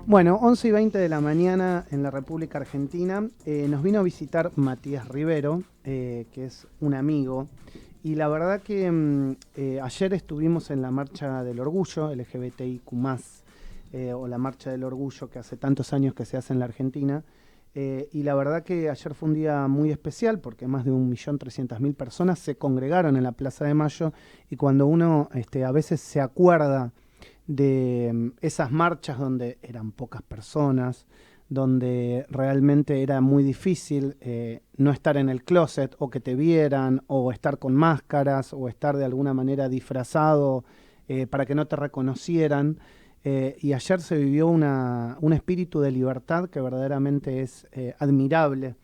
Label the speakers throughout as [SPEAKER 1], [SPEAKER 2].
[SPEAKER 1] Bueno, 11:20 de la mañana en la República Argentina. Nos vino a visitar Matías Rivero, que es un amigo. Y la verdad que ayer estuvimos en la Marcha del Orgullo, LGBTIQ+, o la Marcha del Orgullo que hace tantos años que se hace en la Argentina. Y la verdad que ayer fue un día muy especial porque más de 1.300.000 personas se congregaron en la Plaza de Mayo. Y cuando uno a veces se acuerda de esas marchas donde eran pocas personas, donde realmente era muy difícil no estar en el closet o que te vieran, o estar con máscaras, o estar de alguna manera disfrazado para que no te reconocieran. Y ayer se vivió un espíritu de libertad que verdaderamente es admirable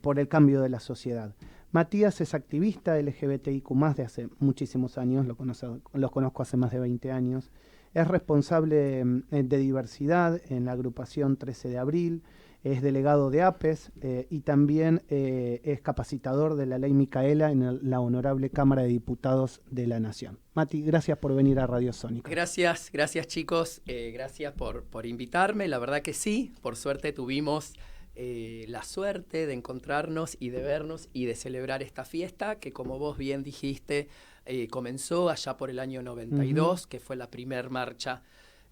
[SPEAKER 1] por el cambio de la sociedad. Matías es activista LGBTIQ+, de hace muchísimos años, los conozco hace más de 20 años. Es responsable de diversidad en la agrupación 13 de Abril, es delegado de APES y también es capacitador de la Ley Micaela en la Honorable Cámara de Diputados de la Nación. Mati, gracias por venir a Radio Sónica.
[SPEAKER 2] Gracias chicos, gracias por invitarme. La verdad que sí, por suerte tuvimos la suerte de encontrarnos y de vernos y de celebrar esta fiesta que, como vos bien dijiste, comenzó allá por el año 92, que fue la primer marcha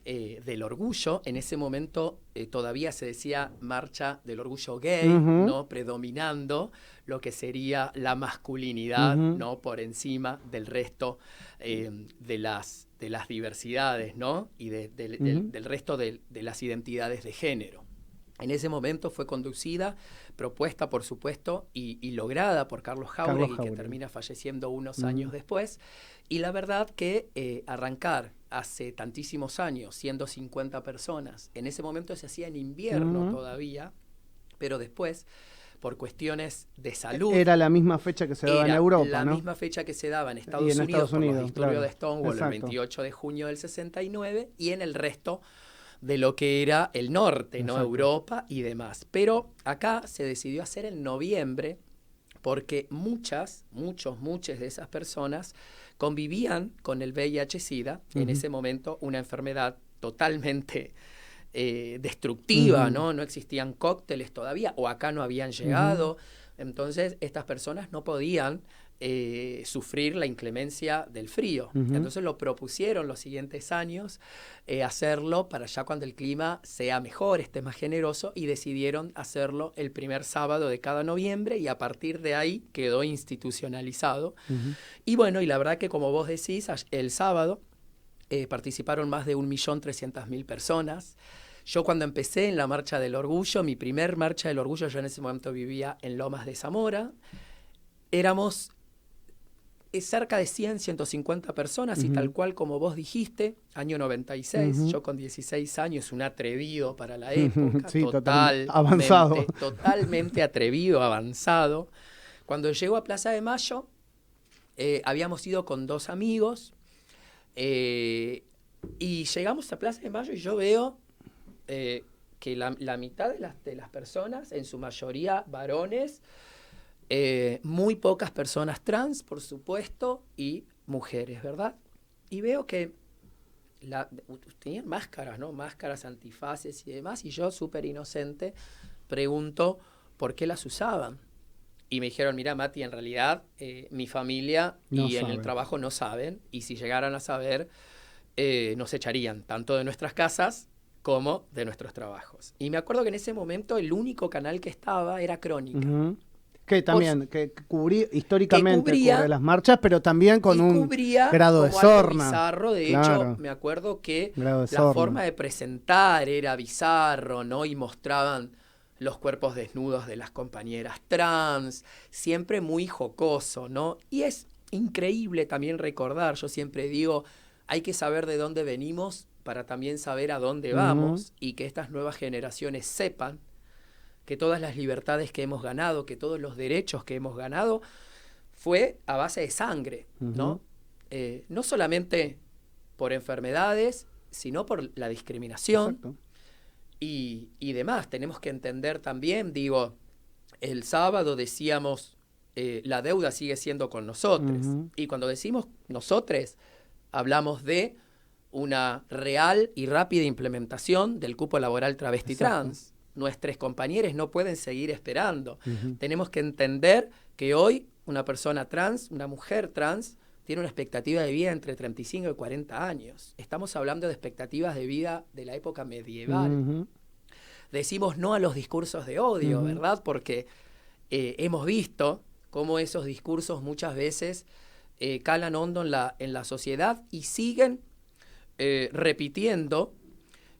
[SPEAKER 2] del orgullo. En ese momento todavía se decía marcha del orgullo gay, ¿no? Predominando lo que sería la masculinidad, ¿no? Por encima del resto de las diversidades, ¿no? Y del resto de las identidades de género. En ese momento fue conducida, propuesta por supuesto y lograda por Carlos Jáuregui, que termina falleciendo unos años después. Y la verdad que arrancar hace tantísimos años, siendo 50 personas, en ese momento se hacía en invierno todavía, pero después, por cuestiones de salud...
[SPEAKER 1] Era la misma fecha que se daba en Europa,
[SPEAKER 2] la
[SPEAKER 1] ¿no?
[SPEAKER 2] misma fecha que se daba en Estados Unidos por los disturbios de Stonewall,
[SPEAKER 1] Exacto.
[SPEAKER 2] El 28 de junio del 69, y en el resto de lo que era el norte, ¿no? Europa y demás. Pero acá se decidió hacer en noviembre porque muchas de esas personas convivían con el VIH-Sida, en ese momento una enfermedad totalmente destructiva, ¿no? No existían cócteles todavía, o acá no habían llegado. Entonces estas personas no podían sufrir la inclemencia del frío. Entonces lo propusieron los siguientes años hacerlo para ya cuando el clima sea mejor, esté más generoso, y decidieron hacerlo el primer sábado de cada noviembre, y a partir de ahí quedó institucionalizado. Y bueno, y la verdad que, como vos decís, el sábado participaron más de 1.300.000 personas. Yo, cuando empecé en la Marcha del Orgullo, mi primer Marcha del Orgullo, yo en ese momento vivía en Lomas de Zamora, éramos cerca de 150 personas, y tal cual como vos dijiste, año 96, yo con 16 años, un atrevido para la época,
[SPEAKER 1] sí, totalmente
[SPEAKER 2] atrevido, avanzado. Cuando llego a Plaza de Mayo, habíamos ido con 2 amigos, y llegamos a Plaza de Mayo y yo veo que la mitad de las personas, en su mayoría varones, muy pocas personas trans, por supuesto, y mujeres, ¿verdad? Y veo que tenían máscaras, ¿no? Máscaras, antifaces y demás, y yo, súper inocente, pregunto por qué las usaban. Y me dijeron, mira, Mati, en realidad mi familia en el trabajo no saben, y si llegaran a saber, nos echarían tanto de nuestras casas como de nuestros trabajos. Y me acuerdo que en ese momento el único canal que estaba era Crónica.
[SPEAKER 1] Que también, que cubría históricamente cubre las marchas, pero también con un grado de sorna.
[SPEAKER 2] Bizarro. De hecho, me acuerdo que la forma de presentar era bizarro, ¿no? Y mostraban los cuerpos desnudos de las compañeras trans, siempre muy jocoso, ¿no? Y es increíble también recordar, yo siempre digo, hay que saber de dónde venimos para también saber a dónde vamos, y que estas nuevas generaciones sepan que todas las libertades que hemos ganado, que todos los derechos que hemos ganado, fue a base de sangre, ¿no? No solamente por enfermedades, sino por la discriminación y demás. Tenemos que entender también, digo, el sábado decíamos, la deuda sigue siendo con nosotros. Y cuando decimos nosotros, hablamos de una real y rápida implementación del cupo laboral travesti trans. Nuestros compañeros no pueden seguir esperando. Tenemos que entender que hoy una persona trans, una mujer trans, tiene una expectativa de vida entre 35 y 40 años. Estamos hablando de expectativas de vida de la época medieval. Decimos no a los discursos de odio, ¿verdad? Porque hemos visto cómo esos discursos muchas veces calan hondo en la sociedad y siguen repitiendo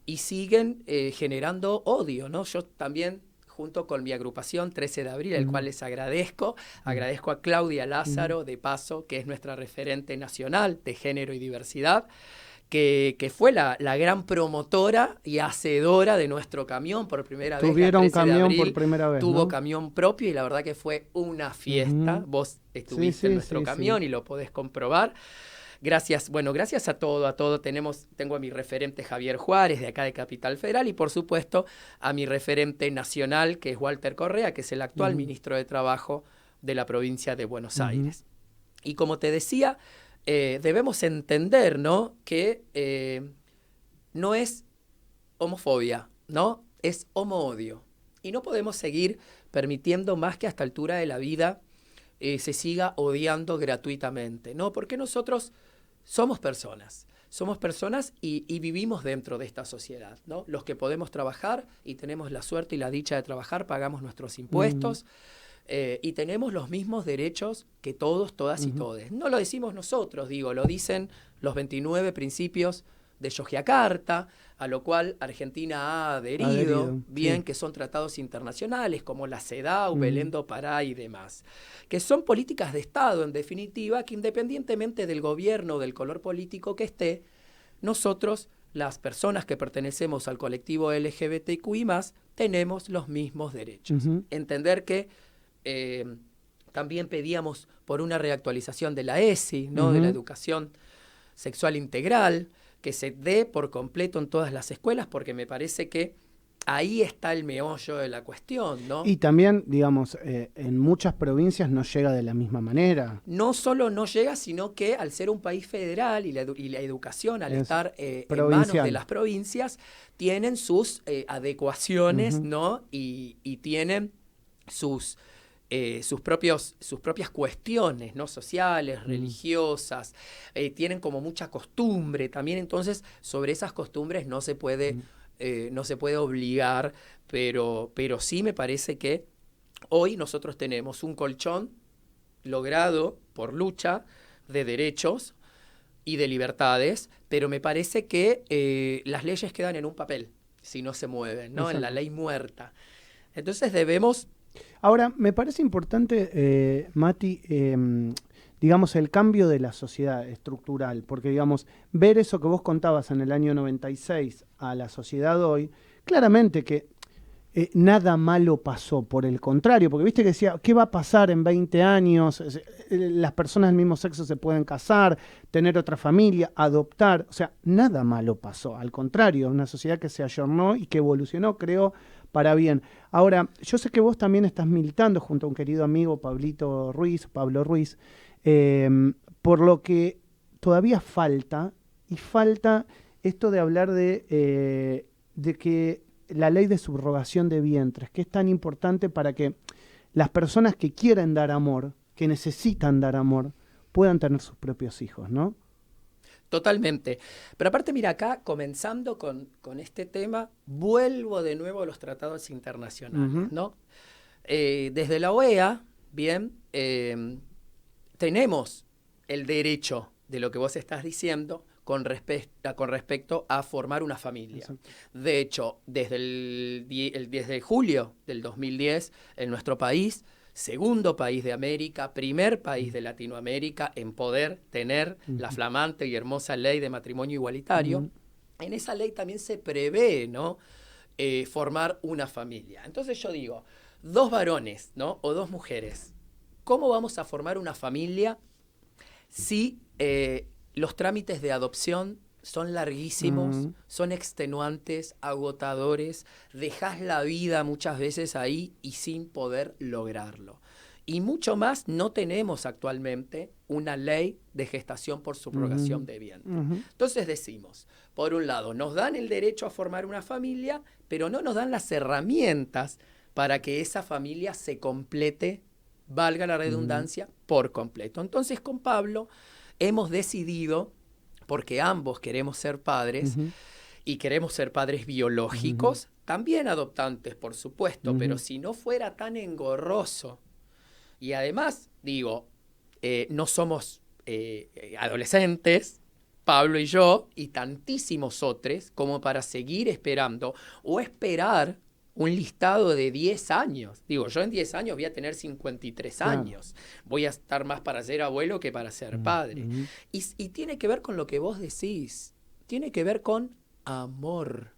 [SPEAKER 2] y siguen generando odio, ¿no? Yo también, junto con mi agrupación 13 de abril, el cual les agradezco a Claudia Lázaro, de paso, que es nuestra referente nacional de género y diversidad, que fue la gran promotora y hacedora de nuestro camión por primera vez.
[SPEAKER 1] Tuvieron camión por primera vez,
[SPEAKER 2] tuvo
[SPEAKER 1] ¿no?
[SPEAKER 2] camión propio y la verdad que fue una fiesta. Vos estuviste en nuestro camión y lo podés comprobar. Gracias, bueno, gracias a todo. Tengo a mi referente Javier Juárez, de acá de Capital Federal, y por supuesto a mi referente nacional, que es Walter Correa, que es el actual ministro de Trabajo de la provincia de Buenos Aires. Y como te decía, debemos entender, ¿no?, que no es homofobia, ¿no? Es homo-odio. Y no podemos seguir permitiendo más que a esta altura de la vida se siga odiando gratuitamente, ¿no? Porque nosotros somos personas y vivimos dentro de esta sociedad, ¿no? Los que podemos trabajar y tenemos la suerte y la dicha de trabajar, pagamos nuestros impuestos y tenemos los mismos derechos que todos, todas y todes. No lo decimos nosotros, lo dicen los 29 principios de Yogyakarta, a lo cual Argentina ha adherido, que son tratados internacionales como la CEDAW, Belén do Pará y demás, que son políticas de Estado, en definitiva, que independientemente del gobierno o del color político que esté, nosotros, las personas que pertenecemos al colectivo LGBTQI+, tenemos los mismos derechos. Entender que también pedíamos por una reactualización de la ESI, ¿no?, de la educación sexual integral, que se dé por completo en todas las escuelas, porque me parece que ahí está el meollo de la cuestión, ¿no?
[SPEAKER 1] Y también, digamos, en muchas provincias no llega de la misma manera.
[SPEAKER 2] No solo no llega, sino que al ser un país federal y la educación, al estar en manos de las provincias, tienen sus adecuaciones, ¿no? Y tienen sus propias cuestiones, ¿no?, sociales, religiosas, tienen como mucha costumbre también. Entonces sobre esas costumbres no se puede obligar, pero sí me parece que hoy nosotros tenemos un colchón logrado por lucha de derechos y de libertades, pero me parece que las leyes quedan en un papel si no se mueven, ¿no?, en la ley muerta. Entonces debemos...
[SPEAKER 1] Ahora, me parece importante, Mati, digamos, el cambio de la sociedad estructural, porque, digamos, ver eso que vos contabas en el año 96 a la sociedad hoy, claramente que nada malo pasó, por el contrario, porque viste que decía, ¿qué va a pasar en 20 años? Las personas del mismo sexo se pueden casar, tener otra familia, adoptar, o sea, nada malo pasó, al contrario, una sociedad que se ayornó y que evolucionó, creo, para bien. Ahora, yo sé que vos también estás militando junto a un querido amigo, Pablo Ruiz, por lo que todavía falta esto de hablar de que la ley de subrogación de vientres, que es tan importante para que las personas que quieren dar amor, que necesitan dar amor, puedan tener sus propios hijos, ¿no?
[SPEAKER 2] Totalmente. Pero aparte, mira, acá, comenzando con este tema, vuelvo de nuevo a los tratados internacionales, ¿no? Desde la OEA, tenemos el derecho de lo que vos estás diciendo con respecto a formar una familia. Exacto. De hecho, desde el 10 de julio del 2010, en nuestro país, segundo país de América, primer país de Latinoamérica en poder tener la flamante y hermosa ley de matrimonio igualitario. En esa ley también se prevé, ¿no?, formar una familia. Entonces yo digo, 2 varones, ¿no?, o 2 mujeres, ¿cómo vamos a formar una familia si los trámites de adopción son larguísimos, son extenuantes, agotadores, dejás la vida muchas veces ahí y sin poder lograrlo? Y mucho más no tenemos actualmente una ley de gestación por subrogación de vientre. Entonces decimos, por un lado, nos dan el derecho a formar una familia, pero no nos dan las herramientas para que esa familia se complete, valga la redundancia, por completo. Entonces con Pablo hemos decidido, porque ambos queremos ser padres, y queremos ser padres biológicos, también adoptantes, por supuesto, pero si no fuera tan engorroso. Y además, digo, no somos adolescentes, Pablo y yo, y tantísimos otros, como para seguir esperando o esperar un listado de 10 años. Digo, yo en 10 años voy a tener 53 años. Voy a estar más para ser abuelo que para ser padre. Y tiene que ver con lo que vos decís. Tiene que ver con amor.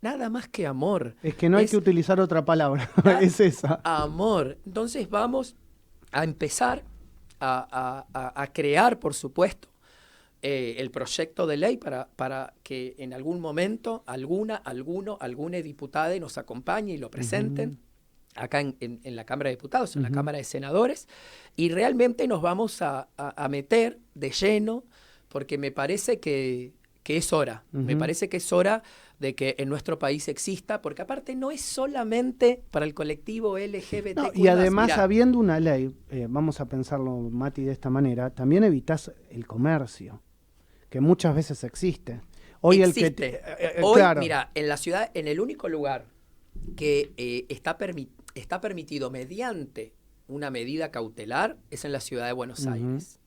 [SPEAKER 2] Nada más que amor.
[SPEAKER 1] Es que no hay que utilizar otra palabra, es esa.
[SPEAKER 2] Amor. Entonces vamos a empezar a crear, por supuesto, el proyecto de ley para que en algún momento alguna diputada nos acompañe y lo presenten acá en la Cámara de Diputados, en la Cámara de Senadores, y realmente nos vamos a meter de lleno, porque me parece que es hora. Me parece que es hora de que en nuestro país exista, porque aparte no es solamente para el colectivo LGBTQ+.
[SPEAKER 1] No, y además, habiendo una ley, vamos a pensarlo, Mati, de esta manera, también evitás el comercio, que muchas veces existe. Hoy
[SPEAKER 2] existe. Hoy, claro. Mira, en la ciudad, en el único lugar que está permitido mediante una medida cautelar es en la ciudad de Buenos Aires.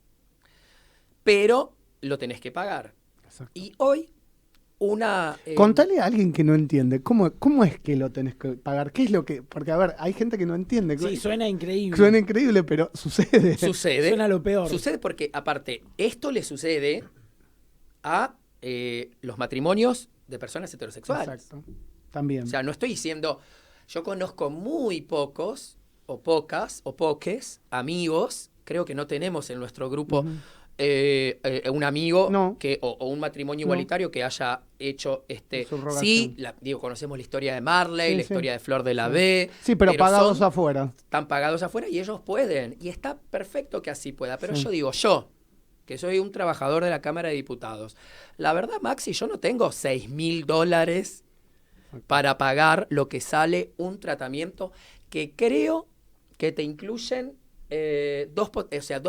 [SPEAKER 2] Pero lo tenés que pagar. Exacto. Y hoy
[SPEAKER 1] contale a alguien que no entiende, ¿cómo es que lo tenés que pagar? ¿Qué es lo que...? Porque, a ver, hay gente que no entiende.
[SPEAKER 3] Sí, suena increíble.
[SPEAKER 1] Suena increíble, pero sucede.
[SPEAKER 3] Suena lo peor.
[SPEAKER 2] Sucede porque, aparte, esto le sucede a los matrimonios de personas heterosexuales.
[SPEAKER 1] Exacto. También.
[SPEAKER 2] O sea, no estoy diciendo... Yo conozco muy pocos, o pocas, o poques amigos, creo que no tenemos en nuestro grupo... un amigo o un matrimonio igualitario que haya hecho sí, conocemos la historia de Marley, la historia de Flor de la B.
[SPEAKER 1] Sí, pero pagados afuera.
[SPEAKER 2] Están pagados afuera y ellos pueden. Y está perfecto que así pueda. Pero yo digo, yo, que soy un trabajador de la Cámara de Diputados, la verdad, Maxi, yo no tengo $6.000 para pagar lo que sale un tratamiento que creo que te incluyen dos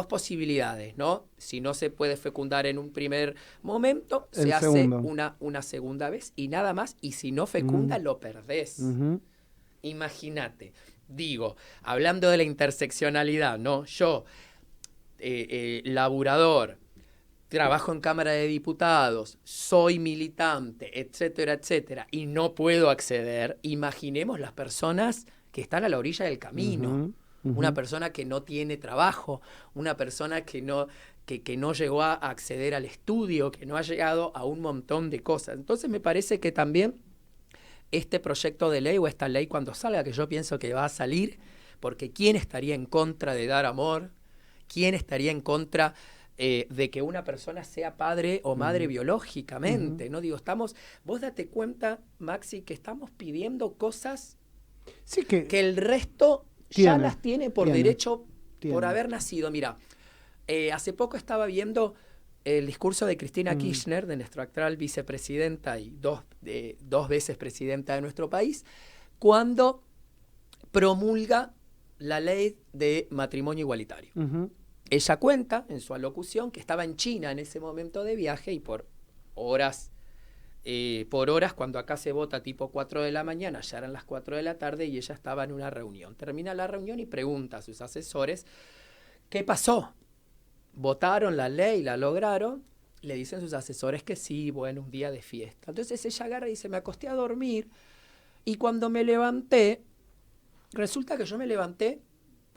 [SPEAKER 2] posibilidades, ¿no? Si no se puede fecundar en un primer momento, se hace una segunda vez y nada más. Y si no fecunda, lo perdés. Imagínate. Digo, hablando de la interseccionalidad, ¿no? Yo, laburador, trabajo en Cámara de Diputados, soy militante, etcétera, etcétera, y no puedo acceder. Imaginemos las personas que están a la orilla del camino. Una persona que no tiene trabajo, una persona que no llegó a acceder al estudio, que no ha llegado a un montón de cosas. Entonces me parece que también este proyecto de ley o esta ley cuando salga, que yo pienso que va a salir, porque ¿quién estaría en contra de dar amor? ¿Quién estaría en contra de que una persona sea padre o madre biológicamente? ¿No? Digo, vos date cuenta, Maxi, que estamos pidiendo cosas que el resto... ya las tiene por derecho, por haber nacido. Mira, hace poco estaba viendo el discurso de Cristina Kirchner, de nuestra actual vicepresidenta y dos veces presidenta de nuestro país, cuando promulga la ley de matrimonio igualitario. Ella cuenta en su alocución que estaba en China en ese momento de viaje y por horas, cuando acá se vota tipo 4 de la mañana, ya eran las 4 de la tarde y ella estaba en una reunión. Termina la reunión y pregunta a sus asesores, ¿qué pasó? ¿Votaron la ley? ¿La lograron? Le dicen sus asesores que sí, bueno, un día de fiesta. Entonces ella agarra y dice, me acosté a dormir y cuando me levanté, resulta que yo me levanté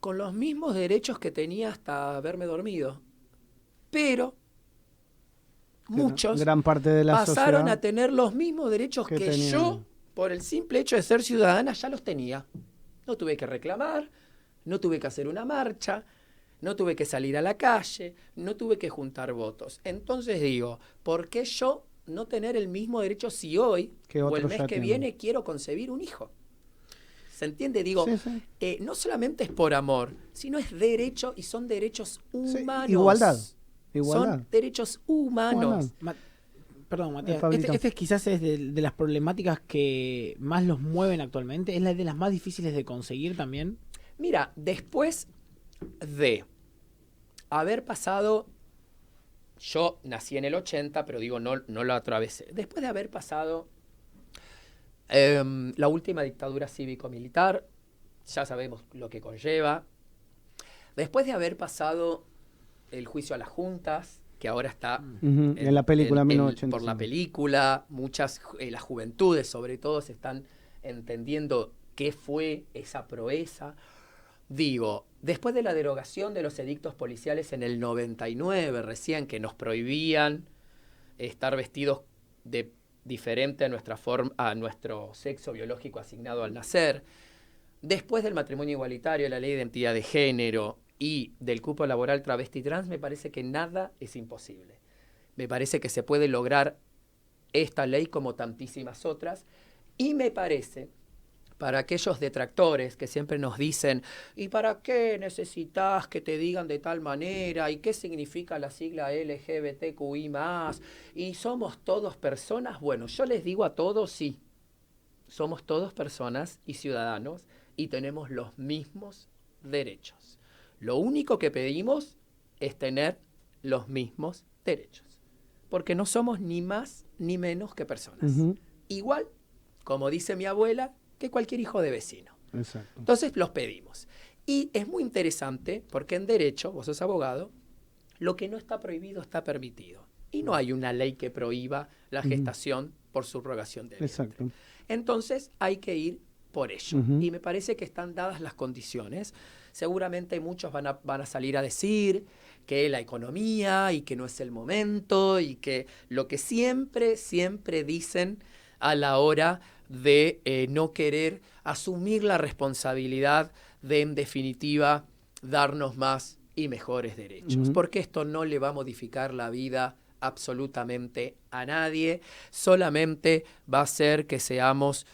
[SPEAKER 2] con los mismos derechos que tenía hasta haberme dormido. Pero... muchos
[SPEAKER 1] gran parte de la
[SPEAKER 2] pasaron
[SPEAKER 1] sociedad
[SPEAKER 2] a tener los mismos derechos que yo, por el simple hecho de ser ciudadana, ya los tenía. No tuve que reclamar, no tuve que hacer una marcha, no tuve que salir a la calle, no tuve que juntar votos. Entonces digo, ¿por qué yo no tener el mismo derecho si hoy o el mes que viene quiero concebir un hijo? ¿Se entiende? Digo,
[SPEAKER 1] Sí, sí.
[SPEAKER 2] no solamente es por amor, sino es derecho y son derechos
[SPEAKER 1] Sí,
[SPEAKER 2] humanos.
[SPEAKER 1] igualdad.
[SPEAKER 2] Son derechos humanos.
[SPEAKER 1] Igualdad.
[SPEAKER 3] Perdón, Matías.
[SPEAKER 1] Pablito.
[SPEAKER 3] Este quizás es de las problemáticas que más los mueven actualmente. ¿Es la de las más difíciles de conseguir también?
[SPEAKER 2] Mira, después de haber pasado, yo nací en el 80, pero digo, no lo atravesé. Después de haber pasado la última dictadura cívico-militar, ya sabemos lo que conlleva. Después de haber pasado el juicio a las juntas, que ahora está
[SPEAKER 1] En la película 1985.
[SPEAKER 2] por la película, las juventudes sobre todo se están entendiendo qué fue esa proeza. Digo, después de la derogación de los edictos policiales en el 99, recién que nos prohibían estar vestidos de diferente a nuestro sexo biológico asignado al nacer, después del matrimonio igualitario, la ley de identidad de género y del cupo laboral travesti trans, me parece que nada es imposible. Me parece que se puede lograr esta ley como tantísimas otras, y me parece, para aquellos detractores que siempre nos dicen, ¿y para qué necesitas que te digan de tal manera? ¿Y qué significa la sigla LGBTQI+? ¿Y somos todos personas? Bueno, yo les digo a todos, sí, somos todos personas y ciudadanos y tenemos los mismos derechos. Lo único que pedimos es tener los mismos derechos, porque no somos ni más ni menos que personas. Igual, como dice mi abuela, que cualquier hijo de vecino.
[SPEAKER 1] Exacto.
[SPEAKER 2] Entonces los pedimos. Y es muy interesante porque en derecho, vos sos abogado, lo que no está prohibido está permitido. Y no hay una ley que prohíba la gestación por subrogación de vientre.
[SPEAKER 1] Exacto.
[SPEAKER 2] Entonces hay que ir por ello. Y me parece que están dadas las condiciones. Seguramente muchos van a salir a decir que la economía y que no es el momento y que lo que siempre dicen a la hora de no querer asumir la responsabilidad de, en definitiva, darnos más y mejores derechos. Porque esto no le va a modificar la vida absolutamente a nadie, solamente va a hacer que seamos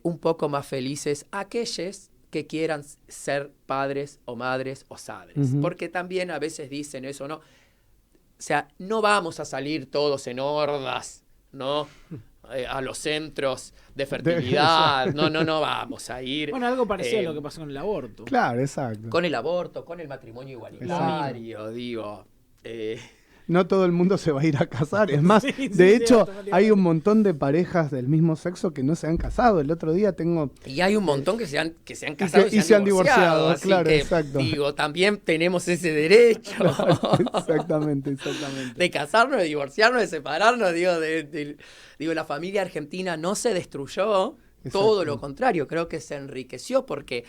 [SPEAKER 2] un poco más felices aquellos que quieran ser padres o madres o sadres. Porque también a veces dicen eso, ¿no? O sea, no vamos a salir todos en hordas, ¿no? A los centros de fertilidad. No vamos a ir.
[SPEAKER 3] Bueno, algo parecido a lo que pasó con el aborto.
[SPEAKER 1] Claro, exacto.
[SPEAKER 2] Con el aborto, con el matrimonio igualitario, digo.
[SPEAKER 1] No todo el mundo se va a ir a casar. Es más,
[SPEAKER 3] Sí,
[SPEAKER 1] de hecho,
[SPEAKER 3] automáticamente.
[SPEAKER 1] hay un montón de parejas del mismo sexo que no se han casado. El otro día tengo...
[SPEAKER 2] Y hay un montón que se han casado
[SPEAKER 1] y se han divorciado,
[SPEAKER 2] así
[SPEAKER 1] claro,
[SPEAKER 2] que,
[SPEAKER 1] exacto.
[SPEAKER 2] Digo, también tenemos ese derecho.
[SPEAKER 1] Exactamente.
[SPEAKER 2] De casarnos, de divorciarnos, de separarnos. Digo, la familia argentina no se destruyó,
[SPEAKER 1] Exacto.
[SPEAKER 2] todo lo contrario, creo que se enriqueció porque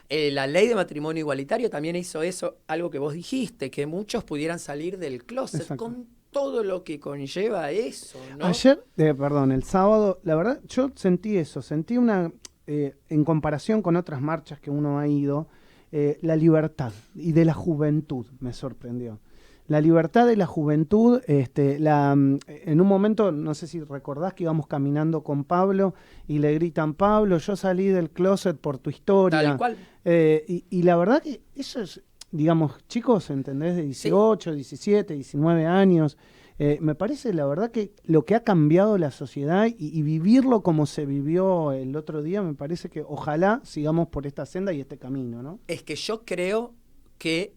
[SPEAKER 2] la ley de matrimonio igualitario también hizo eso, algo que vos dijiste, que muchos pudieran salir del closet.
[SPEAKER 1] Exacto.
[SPEAKER 2] Con todo lo que conlleva eso, ¿no?
[SPEAKER 1] Ayer, el sábado, la verdad, yo sentí eso, sentí una, en comparación con otras marchas que uno ha ido, la libertad y de la juventud me sorprendió. La libertad de la juventud, en un momento, no sé si recordás que íbamos caminando con Pablo y le gritan, Pablo, yo salí del closet por tu historia.
[SPEAKER 2] Tal cual.
[SPEAKER 1] Y la verdad que eso es, digamos, chicos, ¿entendés? De 18, 17, 19 años. Me parece, la verdad, que lo que ha cambiado la sociedad y vivirlo como se vivió el otro día, me parece que ojalá sigamos por esta senda y este camino, ¿no?
[SPEAKER 2] Es que yo creo que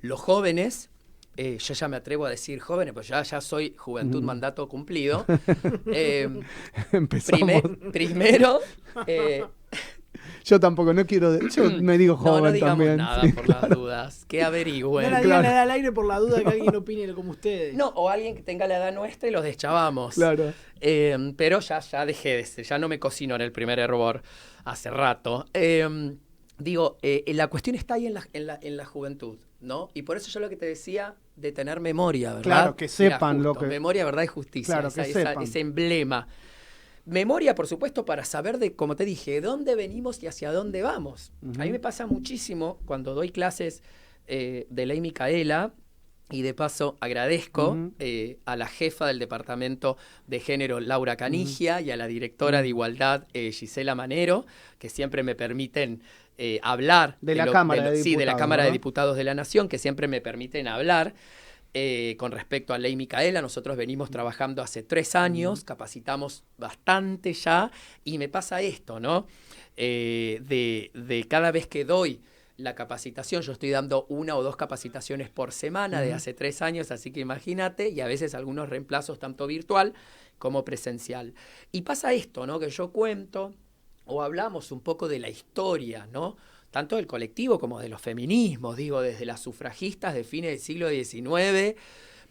[SPEAKER 2] los jóvenes, yo ya me atrevo a decir jóvenes, pues ya soy juventud, mandato cumplido.
[SPEAKER 1] Empezamos.
[SPEAKER 2] Primero,
[SPEAKER 1] Yo tampoco, no quiero... Yo me digo joven
[SPEAKER 2] no digamos
[SPEAKER 1] también.
[SPEAKER 2] nada
[SPEAKER 1] Sí,
[SPEAKER 2] por
[SPEAKER 1] claro.
[SPEAKER 2] las dudas, que averigüen.
[SPEAKER 3] No la digan al aire por la duda de que alguien opine como ustedes.
[SPEAKER 2] No, o alguien que tenga la edad nuestra y los deschavamos.
[SPEAKER 1] Claro.
[SPEAKER 2] Pero ya dejé de ser, ya no me cocino en el primer hervor hace rato. La cuestión está ahí en la juventud, ¿no? Y por eso yo lo que te decía de tener memoria, ¿verdad?
[SPEAKER 1] Claro, que sepan
[SPEAKER 2] Mira,
[SPEAKER 1] lo
[SPEAKER 2] justo,
[SPEAKER 1] que...
[SPEAKER 2] memoria, verdad y justicia,
[SPEAKER 1] Claro, que sepan.
[SPEAKER 2] ese emblema. Memoria, por supuesto, para saber de, como te dije, de dónde venimos y hacia dónde vamos. A mí me pasa muchísimo cuando doy clases de Ley Micaela, Y de paso agradezco
[SPEAKER 1] Ujú.
[SPEAKER 2] a la jefa del Departamento de Género, Laura Canigia, y a la directora de Igualdad, Gisela Manero, que siempre me permiten hablar
[SPEAKER 1] De la Cámara de
[SPEAKER 2] sí, de la
[SPEAKER 1] Diputados,
[SPEAKER 2] Cámara de
[SPEAKER 1] ¿verdad?
[SPEAKER 2] Diputados de la Nación, que siempre me permiten hablar con respecto a Ley Micaela. Nosotros venimos trabajando hace 3 años, capacitamos bastante ya, y me pasa esto, ¿no? De cada vez que doy la capacitación, yo estoy dando 1 o 2 capacitaciones por semana de hace 3 años, así que imagínate, y a veces algunos reemplazos tanto virtual como presencial. Y pasa esto, ¿no? Que yo cuento o hablamos un poco de la historia, ¿no? Tanto del colectivo como de los feminismos, digo, desde las sufragistas de fines del siglo XIX,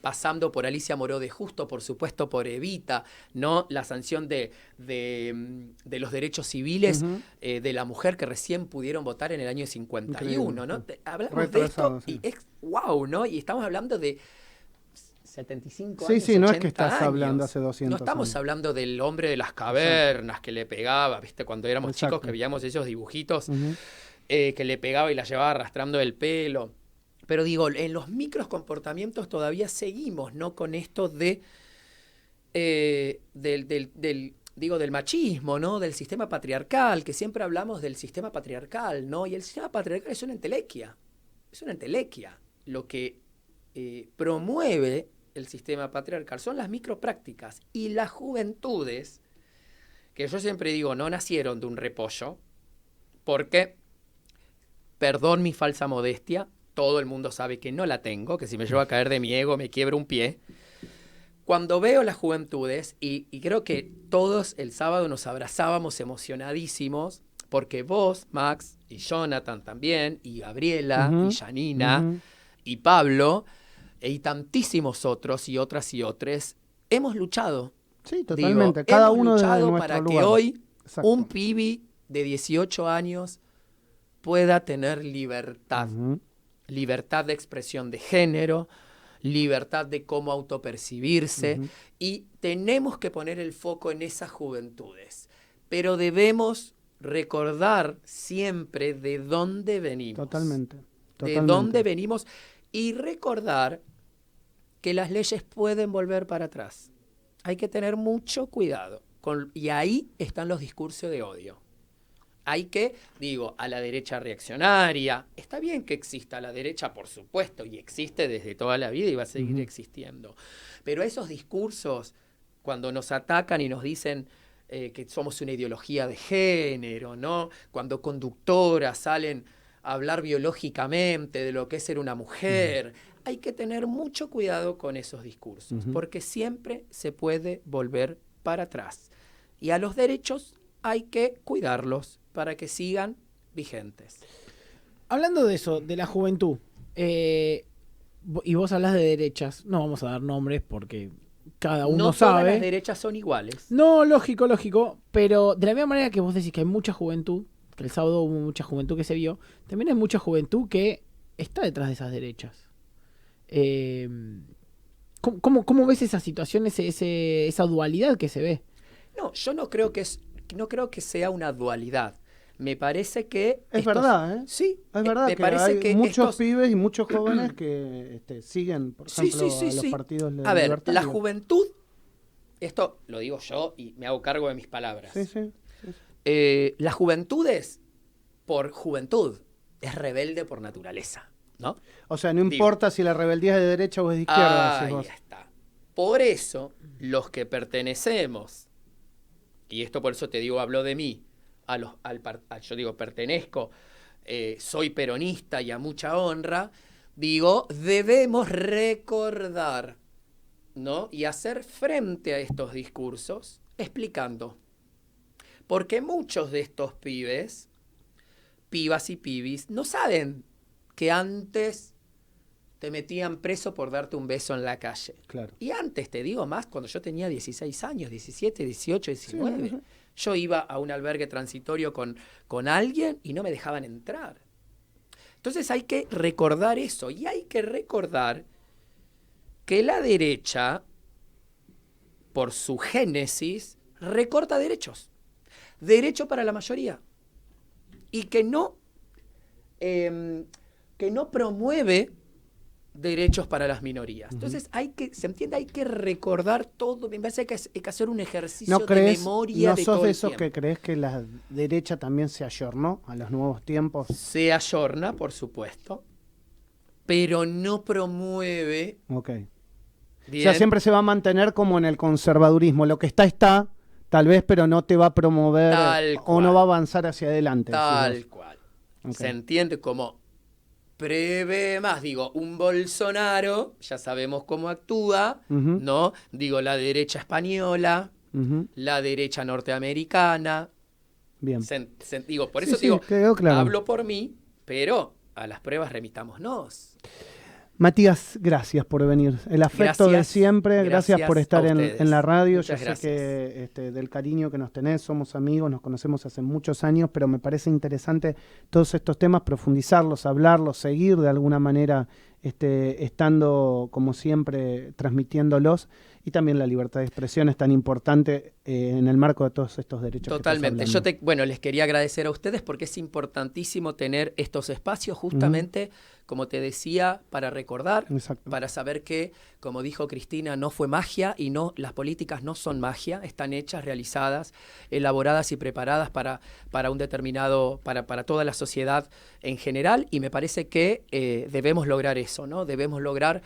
[SPEAKER 2] pasando por Alicia Moró de Justo, por supuesto por Evita, ¿no? La sanción de los derechos civiles de la mujer que recién pudieron votar en el año 51, ¿no? Hablamos de esto y es wow, ¿no? Y estamos hablando de 75
[SPEAKER 1] Sí,
[SPEAKER 2] años,
[SPEAKER 1] sí, no es
[SPEAKER 2] 80
[SPEAKER 1] que estás
[SPEAKER 2] años.
[SPEAKER 1] hablando hace 200
[SPEAKER 2] No estamos
[SPEAKER 1] años.
[SPEAKER 2] hablando del hombre de las cavernas que le pegaba, ¿viste? Cuando éramos chicos que veíamos esos dibujitos que le pegaba y la llevaba arrastrando el pelo. Pero digo, en los micros comportamientos todavía seguimos, ¿no? Con esto de del machismo, ¿no? Del sistema patriarcal, que siempre hablamos del sistema patriarcal, ¿no? Y el sistema patriarcal es una entelequia. Es una entelequia. Lo que promueve el sistema patriarcal son las microprácticas. Y las juventudes, que yo siempre digo, no nacieron de un repollo, porque, perdón mi falsa modestia, todo el mundo sabe que no la tengo, que si me llevo a caer de mi ego me quiebro un pie. Cuando veo las juventudes, y creo que todos el sábado nos abrazábamos emocionadísimos, porque vos, Max, y Jonathan también, y Gabriela, y Janina, y Pablo, y tantísimos otros, y otras y otros, hemos luchado.
[SPEAKER 1] Sí, totalmente. Cada uno desde
[SPEAKER 2] luchado
[SPEAKER 1] nuestro
[SPEAKER 2] para
[SPEAKER 1] lugar.
[SPEAKER 2] que hoy
[SPEAKER 1] Exacto.
[SPEAKER 2] un pibi de 18 años pueda tener libertad. Libertad de expresión de género, libertad de cómo autopercibirse, y tenemos que poner el foco en esas juventudes. Pero debemos recordar siempre de dónde venimos.
[SPEAKER 1] Totalmente.
[SPEAKER 2] De dónde venimos y recordar que las leyes pueden volver para atrás. Hay que tener mucho cuidado. Y ahí están los discursos de odio. Hay que, digo, a la derecha reaccionaria. Está bien que exista la derecha, por supuesto, y existe desde toda la vida y va a seguir existiendo. Pero esos discursos, cuando nos atacan y nos dicen que somos una ideología de género, ¿no? Cuando conductoras salen a hablar biológicamente de lo que es ser una mujer, hay que tener mucho cuidado con esos discursos, porque siempre se puede volver para atrás. Y a los derechos hay que cuidarlos para que sigan vigentes.
[SPEAKER 3] Hablando de eso, de la juventud, y vos hablas de derechas, no vamos a dar nombres porque cada uno
[SPEAKER 2] no
[SPEAKER 3] sabe.
[SPEAKER 2] Todas las derechas son iguales.
[SPEAKER 3] No, lógico, pero de la misma manera que vos decís que hay mucha juventud, que el sábado hubo mucha juventud que se vio, también hay mucha juventud que está detrás de esas derechas. ¿Cómo ves esa situación, esa dualidad que se ve?
[SPEAKER 2] No, yo no creo que sea una dualidad. Me parece que...
[SPEAKER 1] Es verdad, ¿eh?
[SPEAKER 2] Sí.
[SPEAKER 1] Es verdad
[SPEAKER 2] me
[SPEAKER 1] que
[SPEAKER 2] parece
[SPEAKER 1] hay
[SPEAKER 2] que
[SPEAKER 1] muchos pibes y muchos jóvenes que siguen, por ejemplo, a los partidos
[SPEAKER 2] A ver,
[SPEAKER 1] libertarios.
[SPEAKER 2] la juventud, esto lo digo yo y me hago cargo de mis palabras.
[SPEAKER 1] Sí.
[SPEAKER 2] Las juventudes, por juventud, es rebelde por naturaleza, ¿no?
[SPEAKER 1] O sea, no importa si la rebeldía es de derecha o es de izquierda.
[SPEAKER 2] Ahí está. Por eso, los que pertenecemos, y esto por eso te digo, hablo de mí, yo digo, pertenezco, soy peronista y a mucha honra, digo, debemos recordar, ¿no? Y hacer frente a estos discursos explicando. Porque muchos de estos pibes, pibas y pibis, no saben que antes te metían preso por darte un beso en la calle.
[SPEAKER 1] Claro.
[SPEAKER 2] Y antes, te digo más, cuando yo tenía 16 años, 17, 18, 19, yo iba a un albergue transitorio con alguien y no me dejaban entrar. Entonces hay que recordar eso, y hay que recordar que la derecha, por su génesis, recorta derechos. Derecho para la mayoría. Y que no promueve derechos para las minorías. Entonces hay que recordar todo. Me parece que hay que hacer un ejercicio de memoria de todo el tiempo. ¿No sos de esos
[SPEAKER 1] que crees que la derecha también se ayornó a los nuevos tiempos?
[SPEAKER 2] Se ayorna, por supuesto, pero no promueve.
[SPEAKER 1] Ok.
[SPEAKER 2] Bien.
[SPEAKER 1] O sea, siempre se va a mantener como en el conservadurismo. Lo que está, tal vez, pero no te va a promover o no va a avanzar hacia adelante.
[SPEAKER 2] Tal cual.
[SPEAKER 1] Okay.
[SPEAKER 2] Se entiende como prevé más. Digo, un Bolsonaro, ya sabemos cómo actúa, ¿no? Digo, la derecha española, la derecha norteamericana.
[SPEAKER 1] Bien.
[SPEAKER 2] Digo, por eso digo,
[SPEAKER 1] quedó claro.
[SPEAKER 2] Hablo por mí, pero a las pruebas remitámonos.
[SPEAKER 1] Matías, gracias por venir. El afecto de siempre, gracias por estar en la radio.
[SPEAKER 2] Muchas
[SPEAKER 1] Yo sé que del cariño que nos tenés, somos amigos, nos conocemos hace muchos años, pero me parece interesante todos estos temas, profundizarlos, hablarlos, seguir de alguna manera estando, como siempre, transmitiéndolos. Y también la libertad de expresión es tan importante en el marco de todos estos derechos.
[SPEAKER 2] Totalmente. Yo les quería agradecer a ustedes porque es importantísimo tener estos espacios justamente, como te decía, para recordar, para saber que, como dijo Cristina, no fue magia y las políticas no son magia, están hechas, realizadas, elaboradas y preparadas para un determinado, para toda la sociedad en general, y me parece que debemos lograr eso, ¿no? Debemos lograr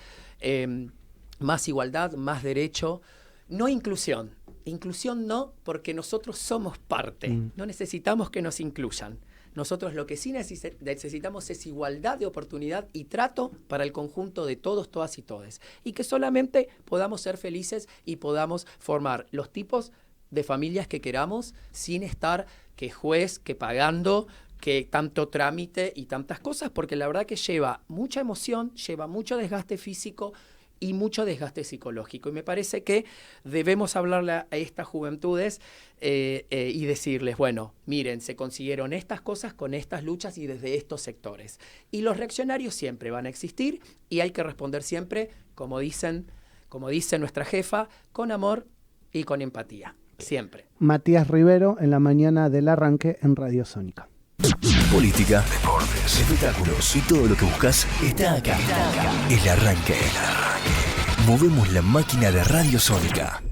[SPEAKER 2] más igualdad, más derecho, no inclusión. Inclusión no, porque nosotros somos parte, no necesitamos que nos incluyan. Nosotros lo que sí necesitamos es igualdad de oportunidad y trato para el conjunto de todos, todas y todes. Y que solamente podamos ser felices y podamos formar los tipos de familias que queramos sin estar que juez, que pagando, que tanto trámite y tantas cosas, porque la verdad que lleva mucha emoción, lleva mucho desgaste físico y mucho desgaste psicológico. Y me parece que debemos hablarle a estas juventudes y decirles, bueno, miren, se consiguieron estas cosas con estas luchas y desde estos sectores. Y los reaccionarios siempre van a existir y hay que responder siempre, como dice nuestra jefa, con amor y con empatía. Siempre.
[SPEAKER 1] Matías Rivero en la mañana del arranque en Radio Sónica.
[SPEAKER 4] Política, deportes, espectáculos y todo lo que buscas está acá. El arranque. Movemos la máquina de Radio Sónica.